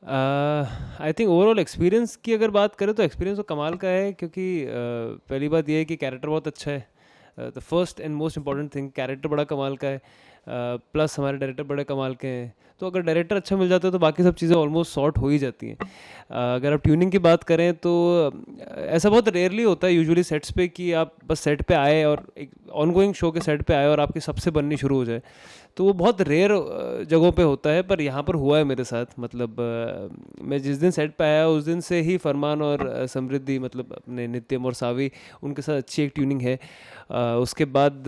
I think overall experience की अगर बात करें तो एक्सपीरियंस तो कमाल का है, क्योंकि पहली बात यह है कि कैरेक्टर बहुत अच्छा है। The first and most important thing, character बड़ा कमाल का है, प्लस हमारे डायरेक्टर बड़े कमाल के हैं। तो अगर डायरेक्टर अच्छा मिल जाता है तो बाकी सब चीज़ें ऑलमोस्ट सॉर्ट हो ही जाती हैं। अगर आप ट्यूनिंग की बात करें तो ऐसा बहुत रेयरली होता है यूजुअली सेट्स पे कि आप बस सेट पे आए और एक ऑनगोइंग शो के सेट पे आए और आपकी सबसे बननी शुरू हो जाए। तो वो बहुत रेयर जगहों पे होता है, पर यहाँ पर हुआ है मेरे साथ। मतलब मैं जिस दिन सेट पे आया उस दिन से ही फरमान और समृद्धि, मतलब अपने नित्यम और सावी, उनके साथ अच्छी एक ट्यूनिंग है। उसके बाद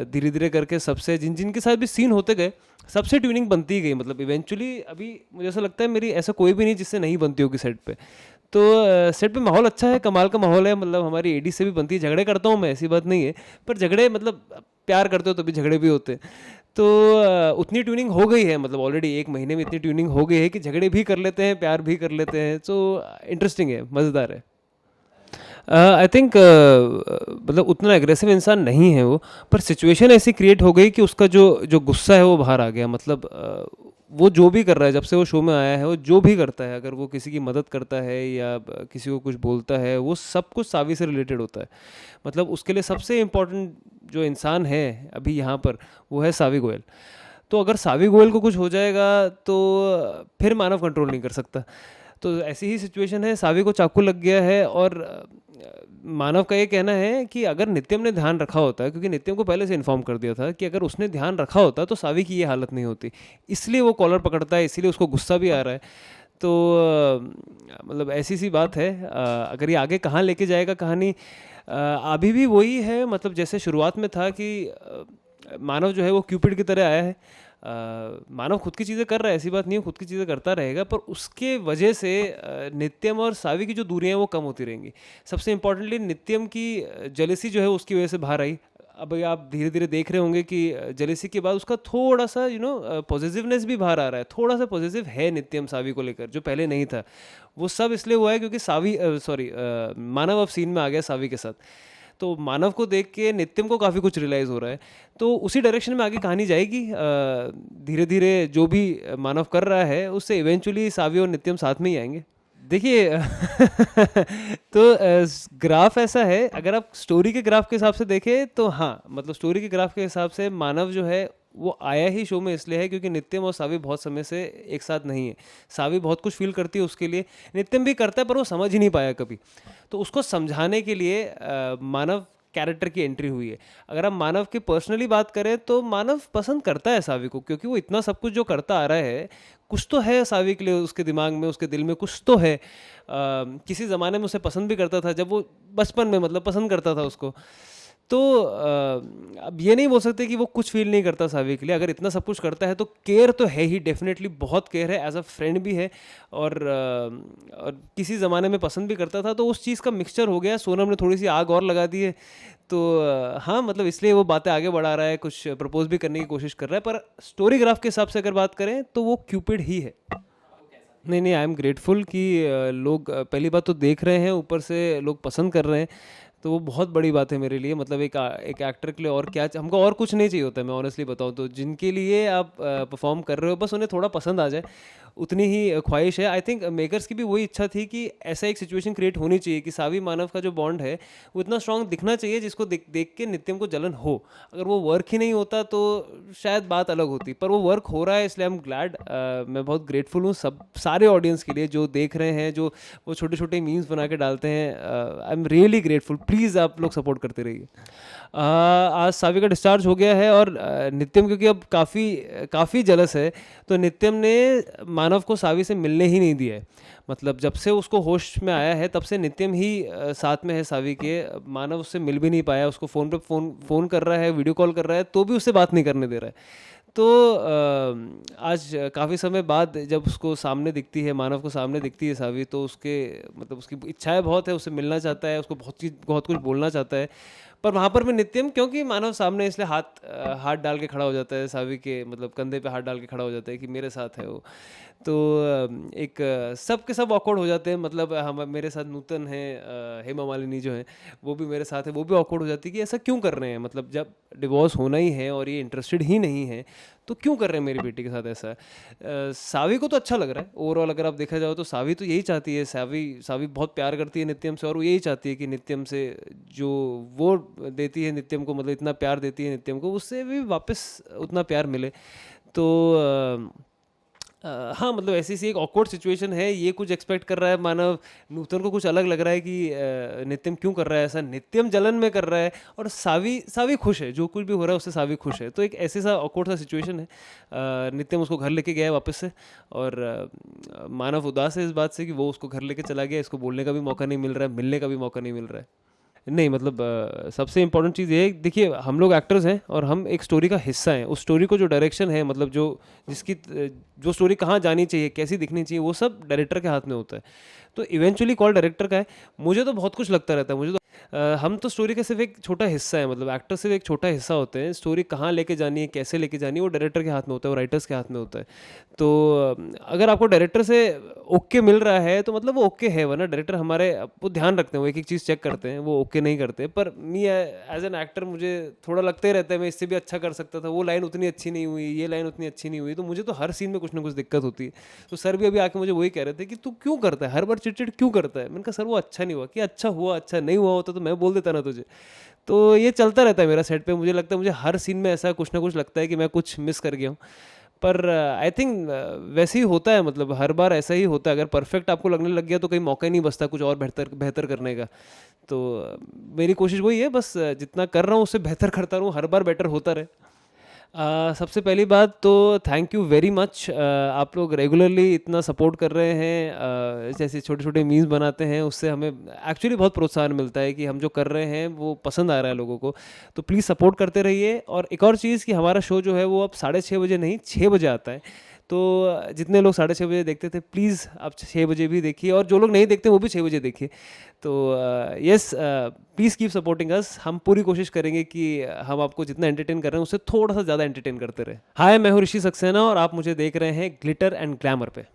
धीरे धीरे करके सबसे जिन जिन के साथ भी सीन होते गए सबसे ट्यूनिंग बनती गई। मतलब इवेंचुअली अभी मुझे ऐसा लगता है मेरी ऐसा कोई भी नहीं जिससे नहीं बनती होगी सेट पे। तो सेट पे माहौल अच्छा है, कमाल का माहौल है। मतलब हमारी एडी से भी बनती है, झगड़े करता हूँ मैं, ऐसी बात नहीं है, पर झगड़े मतलब प्यार करते हो तो भी झगड़े भी होते हैं। तो उतनी ट्यूनिंग हो गई है, मतलब ऑलरेडी एक महीने में इतनी ट्यूनिंग हो गई है कि झगड़े भी कर लेते हैं, प्यार भी कर लेते हैं। तो इंटरेस्टिंग है, मज़ेदार है। आई थिंक मतलब उतना एग्रेसिव इंसान नहीं है वो, पर सिचुएशन ऐसी क्रिएट हो गई कि उसका जो जो गुस्सा है वो बाहर आ गया। मतलब वो जो भी कर रहा है, जब से वो शो में आया है, वो जो भी करता है, अगर वो किसी की मदद करता है या किसी को कुछ बोलता है, वो सब कुछ सावी से रिलेटेड होता है। मतलब उसके लिए सबसे इम्पोर्टेंट जो इंसान है अभी यहाँ पर, वो है सावी गोयल। तो अगर सावी गोयल को कुछ हो जाएगा तो फिर मानव कंट्रोल नहीं कर सकता। तो ऐसी ही सिचुएशन है, सावी को चाकू लग गया है और मानव का ये कहना है कि अगर नित्यम ने ध्यान रखा होता है, क्योंकि नित्यम को पहले से इन्फॉर्म कर दिया था कि अगर उसने ध्यान रखा होता तो सावी की ये हालत नहीं होती। इसलिए वो कॉलर पकड़ता है, इसीलिए उसको गुस्सा भी आ रहा है। तो मतलब ऐसी सी बात है। अगर ये आगे कहाँ लेके जाएगा कहानी, अभी भी वही है। मतलब जैसे शुरुआत में था कि मानव जो है वो क्यूपिड की तरह आया है। मानव खुद की चीज़ें कर रहा है, ऐसी बात नहीं है, खुद की चीज़ें करता रहेगा, पर उसके वजह से नित्यम और सावी की जो दूरियां हैं वो कम होती रहेंगी। सबसे इंपॉर्टेंटली नित्यम की जेलेसी जो है उसकी वजह से बाहर आई। अब आप धीरे धीरे देख रहे होंगे कि जेलेसी के बाद उसका थोड़ा सा पॉजिटिवनेस भी बाहर आ रहा है। थोड़ा सा पॉजिटिव है नित्यम सावी को लेकर, जो पहले नहीं था। वो सब इसलिए हुआ है क्योंकि सावी सॉरी मानव अब सीन में आ गया सावी के साथ। तो मानव को देख के नित्यम को काफ़ी कुछ रियलाइज़ हो रहा है। तो उसी डायरेक्शन में आगे कहानी जाएगी। धीरे धीरे जो भी मानव कर रहा है उससे इवेंचुअली सावी और नित्यम साथ में ही आएंगे। देखिए तो ग्राफ ऐसा है, अगर आप स्टोरी के ग्राफ के हिसाब से देखें तो हाँ, मतलब स्टोरी के ग्राफ के हिसाब से मानव जो है वो आया ही शो में इसलिए है क्योंकि नित्यम और सावी बहुत समय से एक साथ नहीं है। सावी बहुत कुछ फील करती है उसके लिए, नित्यम भी करता है, पर वो समझ ही नहीं पाया कभी। तो उसको समझाने के लिए मानव कैरेक्टर की एंट्री हुई है। अगर हम मानव की पर्सनली बात करें तो मानव पसंद करता है सावी को, क्योंकि वो इतना सब कुछ जो करता आ रहा है, कुछ तो है सावी के लिए, उसके दिमाग में, उसके दिल में कुछ तो है। किसी ज़माने में उसे पसंद भी करता था, जब वो बचपन में मतलब पसंद करता था उसको। तो अब ये नहीं बोल सकते कि वो कुछ फील नहीं करता सावी के लिए। अगर इतना सब कुछ करता है तो केयर तो है ही, डेफिनेटली बहुत केयर है, एज अ फ्रेंड भी है। और किसी ज़माने में पसंद भी करता था, तो उस चीज़ का मिक्सचर हो गया। सोनम ने थोड़ी सी आग और लगा दी है। तो हाँ, मतलब इसलिए वो बातें आगे बढ़ा रहा है, कुछ प्रपोज भी करने की कोशिश कर रहा है। पर स्टोरी ग्राफ के हिसाब से अगर बात करें तो वो क्यूपिड ही है। नहीं नहीं, आई एम ग्रेटफुल कि लोग पहली बात तो देख रहे हैं, ऊपर से लोग पसंद कर रहे हैं। तो वो बहुत बड़ी बात है मेरे लिए। मतलब एक एक्टर के लिए और क्या, हमको और कुछ नहीं चाहिए होता है। मैं ऑनेस्टली बताऊँ तो जिनके लिए आप परफॉर्म कर रहे हो, बस उन्हें थोड़ा पसंद आ जाए, उतनी ही ख्वाहिश है। आई थिंक मेकर्स की भी वही इच्छा थी कि ऐसा एक सिचुएशन क्रिएट होनी चाहिए कि सावी मानव का जो बॉन्ड है वो इतना स्ट्रांग दिखना चाहिए जिसको देख देख के नित्यम को जलन हो। अगर वो वर्क ही नहीं होता तो शायद बात अलग होती, पर वो वर्क हो रहा है, इसलिए आई एम ग्लैड। मैं बहुत ग्रेटफुल हूँ सब सारे ऑडियंस के लिए जो देख रहे हैं, जो वो छोटे छोटे मीम्स बना के डालते हैं। I am really grateful. Please आप लोग सपोर्ट करते रहिए। आज सावी का डिस्चार्ज हो गया है और नित्यम क्योंकि अब काफ़ी काफ़ी जलस है, तो नित्यम ने मानव को सावी से मिलने ही नहीं दिया है। मतलब जब से उसको होश में आया है तब से नित्यम ही साथ में है सावी के। मानव उससे मिल भी नहीं पाया, उसको फ़ोन पे फ़ोन कर रहा है, वीडियो कॉल कर रहा है, तो भी उससे बात नहीं करने दे रहा है। तो आज काफ़ी समय बाद जब उसको सामने दिखती है, मानव को सामने दिखती है सावी, तो उसके मतलब उसकी इच्छाएं बहुत है, उससे मिलना चाहता है, उसको बहुत कुछ बोलना चाहता है। पर वहाँ पर भी नित्यम, क्योंकि मानव सामने, इसलिए हाथ डाल के खड़ा हो जाता है सावी के, मतलब कंधे पे हाथ डाल के खड़ा हो जाता है कि मेरे साथ है वो। तो एक सब के सब ऑकवर्ड हो जाते हैं। मतलब हम मेरे साथ नूतन है, हेमा मालिनी जो है वो भी मेरे साथ है, वो भी ऑकवर्ड हो जाती है कि ऐसा क्यों कर रहे हैं। मतलब जब डिवोर्स होना ही है और ये इंटरेस्टेड ही नहीं है तो क्यों कर रहे हैं मेरी बेटी के साथ ऐसा? सावी को तो अच्छा लग रहा है ओवरऑल, अगर आप देखा जाओ तो सावी तो यही चाहती है, सावी सावी बहुत प्यार करती है नित्यम से, और वो यही चाहती है कि नित्यम से जो वो देती है नित्यम को, मतलब इतना प्यार देती है नित्यम को, उससे भी वापस उतना प्यार मिले। तो हाँ, मतलब ऐसी सी एक ऑकवर्ड सिचुएशन है, ये कुछ एक्सपेक्ट कर रहा है मानव, नूतन को कुछ अलग लग रहा है कि नित्यम क्यों कर रहा है ऐसा, नित्यम जलन में कर रहा है, और सावी सावी खुश है, जो कुछ भी हो रहा है उससे सावी खुश है। तो एक ऐसे सा ऑकवर्ड सा सिचुएशन है। नित्यम उसको घर लेके गया है वापस से, और मानव उदास है इस बात से कि वो उसको घर लेके चला गया, इसको बोलने का भी मौका नहीं मिल रहा है, मिलने का भी मौका नहीं मिल रहा है। नहीं मतलब सबसे इम्पोर्टेंट चीज़ ये है, देखिए हम लोग एक्टर्स हैं और हम एक स्टोरी का हिस्सा हैं। उस स्टोरी को जो डायरेक्शन है, मतलब जो जिसकी जो स्टोरी कहाँ जानी चाहिए, कैसी दिखनी चाहिए, वो सब डायरेक्टर के हाथ में होता है। तो इवेंचुअली कॉल डायरेक्टर का है। मुझे तो बहुत कुछ लगता रहता है, मुझे तो हम तो स्टोरी का सिर्फ एक छोटा हिस्सा है, मतलब एक्टर सिर्फ एक छोटा हिस्सा होते हैं। स्टोरी कहाँ लेके जानी है, कैसे लेके जानी है, वो डायरेक्टर के हाथ में होता है, वो राइटर्स के हाथ में होता है। तो अगर आपको डायरेक्टर से ओके मिल रहा है तो मतलब वो ओके है, वरना डायरेक्टर हमारे वो ध्यान रखते हैं, वो एक एक चीज़ चेक करते हैं, वो ओके नहीं करते। पर मी एज एन एक्टर मुझे थोड़ा लगता ही रहता है मैं इससे भी अच्छा कर सकता था, वो लाइन उतनी अच्छी नहीं हुई, ये लाइन उतनी अच्छी नहीं हुई, तो मुझे तो हर सीन में कुछ ना कुछ दिक्कत होती है। तो सर भी अभी आके मुझे वही कह रहे थे कि तू क्यों करता है हर बार चिड़चिड़ क्यों करता है। मैंने कहा सर वो अच्छा नहीं हुआ, कि अच्छा हुआ, अच्छा नहीं हुआ होता तो मैं बोल देता ना तुझे। तो ये चलता रहता है मेरा सेट पे, मुझे लगता है मुझे हर सीन में ऐसा कुछ ना कुछ लगता है कि मैं कुछ मिस कर गया हूँ। पर आई थिंक वैसे ही होता है, मतलब हर बार ऐसा ही होता है। अगर परफेक्ट आपको लगने लग गया तो कहीं मौका ही नहीं बचता कुछ और बेहतर बेहतर करने का। तो मेरी कोशिश वही है, बस जितना कर रहा हूँ उससे बेहतर करता रहूँ, हर बार बेटर होता रहे। सबसे पहली बात तो थैंक यू वेरी मच, आप लोग रेगुलरली इतना सपोर्ट कर रहे हैं, जैसे छोटे छोटे मीम्स बनाते हैं, उससे हमें एक्चुअली बहुत प्रोत्साहन मिलता है कि हम जो कर रहे हैं वो पसंद आ रहा है लोगों को। तो प्लीज़ सपोर्ट करते रहिए। और एक और चीज़ कि हमारा शो जो है वो अब 6:30 नहीं 6 बजे आता है। तो जितने लोग 6:30 देखते थे, प्लीज़ आप 6 बजे भी देखिए, और जो लोग नहीं देखते वो भी 6 बजे देखिए। तो yes, please keep supporting us. हम पूरी कोशिश करेंगे कि हम आपको जितना एंटरटेन कर रहे हैं उससे थोड़ा सा ज़्यादा एंटरटेन करते रहे। हाय, मैं हूँ ऋषि सक्सेना और आप मुझे देख रहे हैं ग्लिटर एंड ग्लैमर पे।